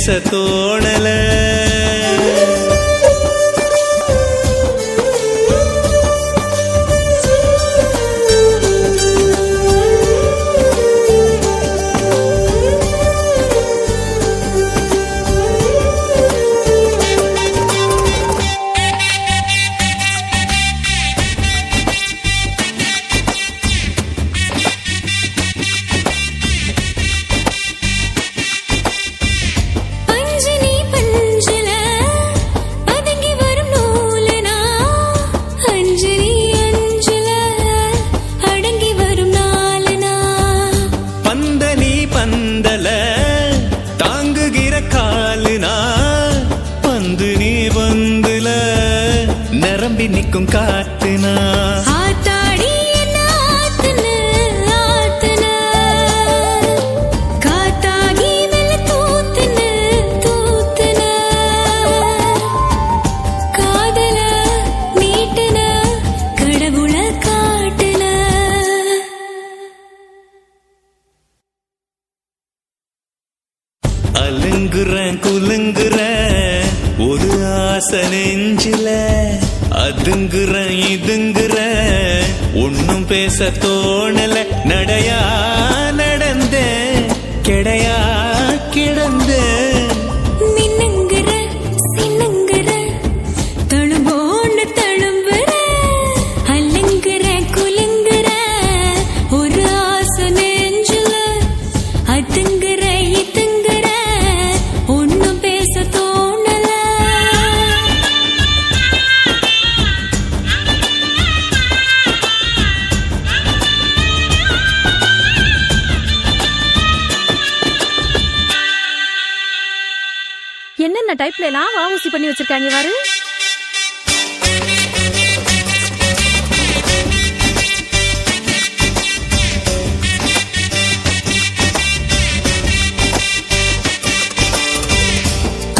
பேச தோணல. நிரம்பி நிற்கும் காத்துனா அலுங்குறேன் குலுங்குறேன் ஒரு ஆசை நெஞ்சில, அதுங்குறேன் இதுங்குறேன் ஒன்னும் பேச தோணல. நடையா நடந்தேன் கிடையா கிடந்தேன், மின்னுங்குற சின்னுங்குற தழும்போன்னு தழும்புற, அலுங்குற குலுங்குற ஒரு ஆசை நெஞ்சில, அதுங்குற இதுங்குற ஒன்னும் பேச தோணல. என்னென்ன டைப்ல எல்லாம் வாவூசி பண்ணி வச்சிருக்காங்க பாரு.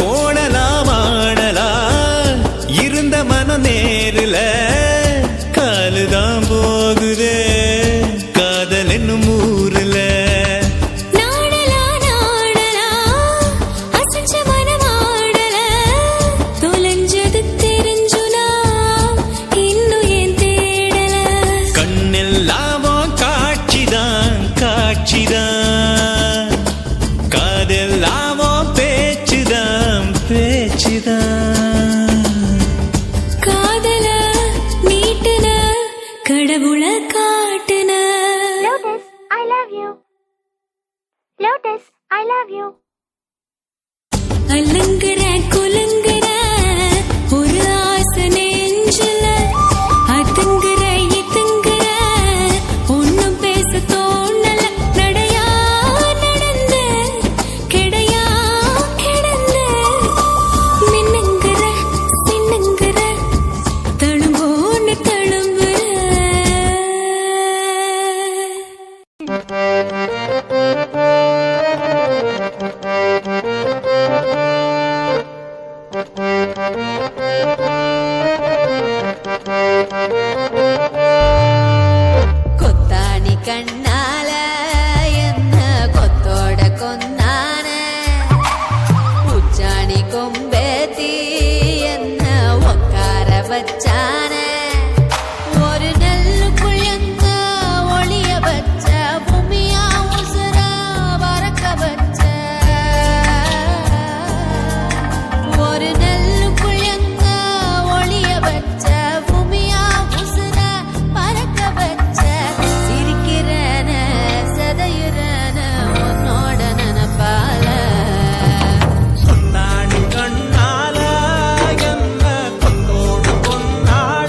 கோணலாம் ஆடலாம் இருந்த மனம் நேருல, காலுதான் போகுதே காதல் என்னும் ஊருல. காதெல்லாமோ பேச்சுதான் பேச்சுதான், காதல மீட்டுன கடவுள காட்டுன. Lotus, I love you. Lotus, I love you. அலங்குற குலுங்குற ஒரு ஆசை நெஞ்சில, அதுங்குற இதுங்குற ஒன்னும் பேச தோணல. நடையா நடந்த கிடையா கிடந்த, மின்னுங்குற சின்னுங்குற தழும்போன்னு தழும்புற. கொத்தாணி கண்ணால என்ன கொத்தோட கொந்தான, உச்சாணி கொம்பேத்தி என்ன உக்கார வச்சான, ஒரு நெல்லுக்குள் எங்க ஒளிய வச்ச பூமியா உசுர பறக்க வச்ச, ஒரு நெல்லுக்குள் எங்க ஒளிய வச்ச பூமியா உசுர பறக்க வச்ச, சிரிக்கிறன சதையுறன உன்னோட நினப்பால. கொண்டாடி கண்ணால என்ன கொண்டோடு கொண்டாட,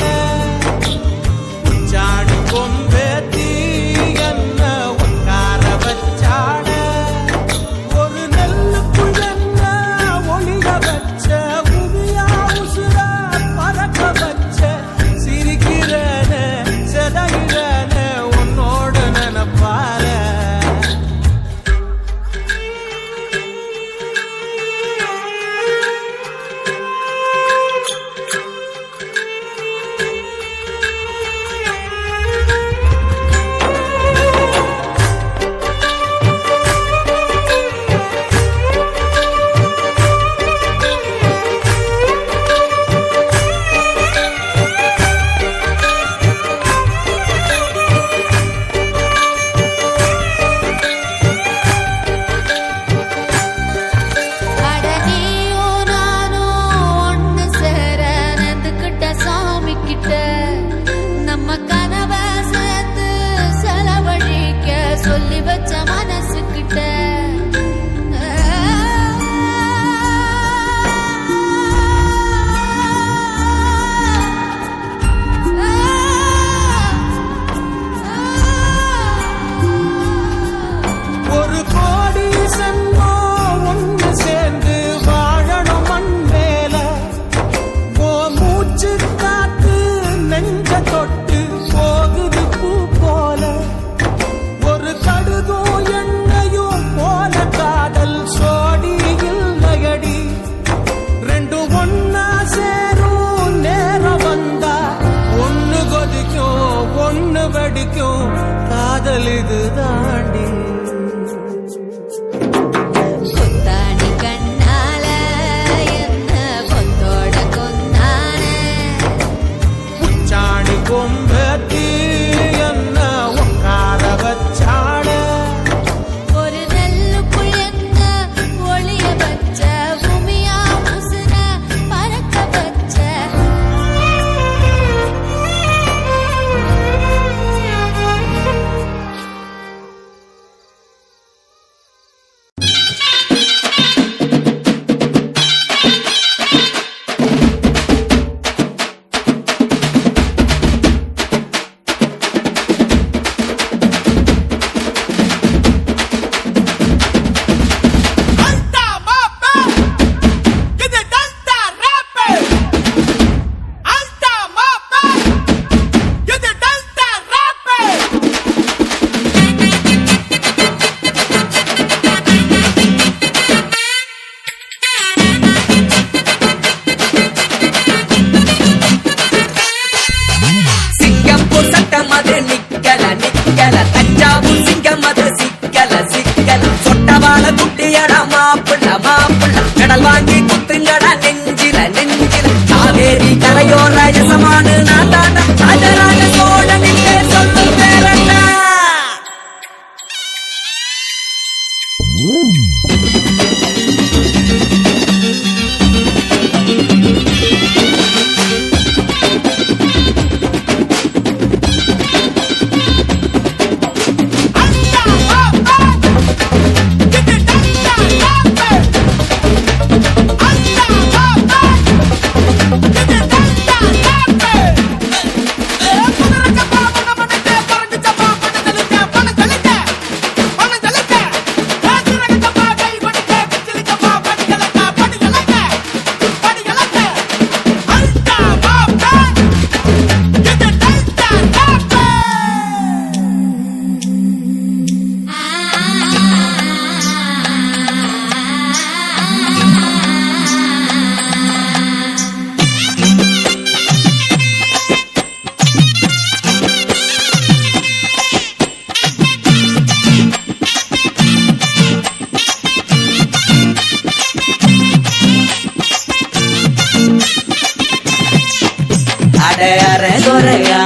குத்தல் வாங்கி குத்துங்கடா நெஞ்சில நெஞ்சில காவேரி கரையோர யசமானு நான் தாண்டா ராஜராஜ சோழனின் பேர் சொல்லு பேரண்டா.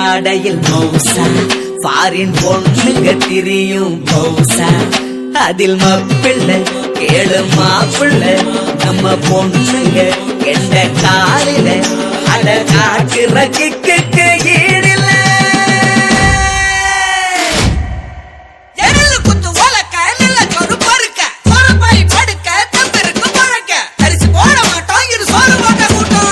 அடையில் மௌசா ஃபாரின் பொண்ணுங்க திரியும் மௌசா அதில் மப்பிள்ள கேளு மாப்பிள்ள நம்ம பொண்ணுங்க எந்த காலில அட காட்டுற கிக்கு ஈடில்ல குத்து ஓலக்க நல்ல சொரு பொறுக்க சொரப்பாய் படுக்க தம்பிருக்கு முழக்க அரிசி போட மாட்டோம் இது சோறு போட்ட கூட்டம்.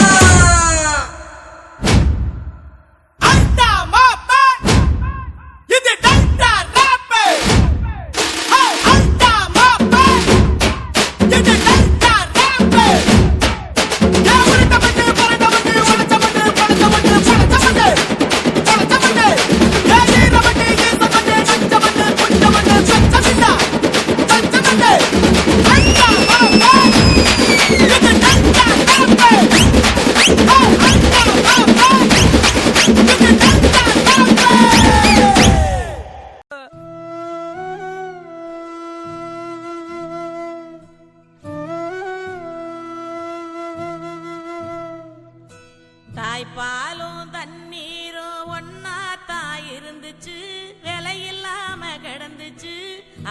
தாய்ப்பாலும் தண்ணீரும் ஒன்னா தாய் இருந்துச்சு விலையில்லாம கிடந்துச்சு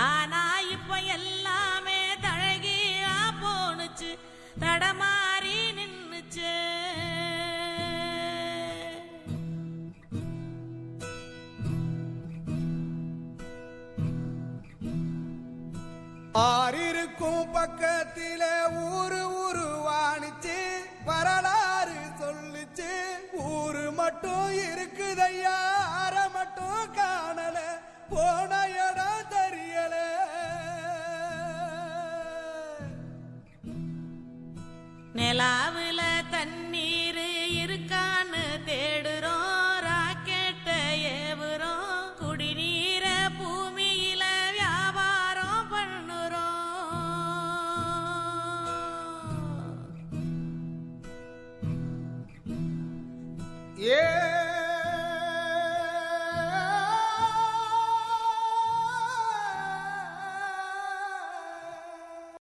ஆனா இப்ப எல்லாமே தழகியா போனுச்சு தடமாறி நின்னுச்சு. ஆறிருக்கும் பக்கத்தில ஊரு உருவானுச்சு வரலாறு சொல்லுச்சு ஊரு மட்டும் இருக்குதையா அற மட்டும் காணல போன இடம் தெரியல. நிலாவுல தண்ணீர் இருக்கான்னு தேடுறோம் ராக்கெட்ட ஏவுறோம் குடிநீர பூமியில வியாபாரம் பண்ணுறோம். ஏ